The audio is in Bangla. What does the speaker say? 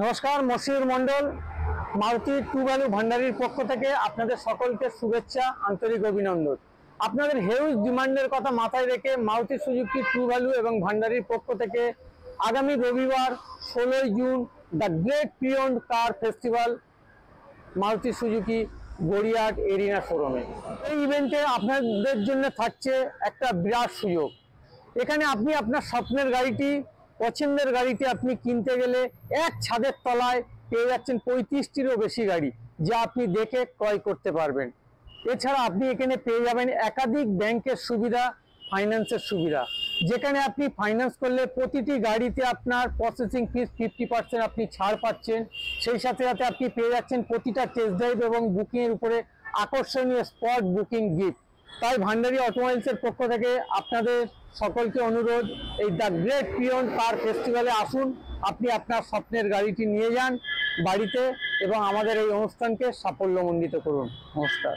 নমস্কার, মশিউর মন্ডল মারুতি ট্রু ভ্যালু ভান্ডারির পক্ষ থেকে আপনাদের সকলকে শুভেচ্ছা, আন্তরিক অভিনন্দন। আপনাদের হিউজ ডিমান্ডের কথা মাথায় রেখে মারুতি সুজুকি ট্রু ভ্যালু এবং ভান্ডারির পক্ষ থেকে আগামী রবিবার 16 June the great preowned car festival Maruti Suzuki Gariahat arena শোরুমে। এই ইভেন্টে আপনাদের জন্য থাকছে একটা বিরাট সুযোগ। এখানে আপনি আপনার স্বপ্নের গাড়িটি, পছন্দের গাড়িটি আপনি কিনতে গেলে এক ছাদের তলায় পেয়ে যাচ্ছেন 35টিরও বেশি গাড়ি, যা আপনি দেখে ক্রয় করতে পারবেন। এছাড়া আপনি এখানে পেয়ে যাবেন একাধিক ব্যাংকের সুবিধা, ফাইন্যান্সের সুবিধা, যেখানে আপনি ফাইন্যান্স করলে প্রতিটি গাড়িতে আপনার প্রসেসিং ফিস 50% আপনি ছাড় পাচ্ছেন। সেই সাথে সাথে আপনি পেয়ে যাচ্ছেন প্রতিটা টেস্ট ড্রাইভ এবং বুকিংয়ের উপরে আকর্ষণীয় স্পট বুকিং গিফট। তাই ভান্ডারি অটোমোবাইলসের পক্ষ থেকে আপনাদের সকলকে অনুরোধ, এই দ্য গ্রেট প্রিয়ন্ড কার ফেস্টিভ্যালে আসুন, আপনি আপনার স্বপ্নের গাড়িটি নিয়ে যান বাড়িতে এবং আমাদের এই অনুষ্ঠানকে সাফল্যমণ্ডিত করুন। নমস্কার।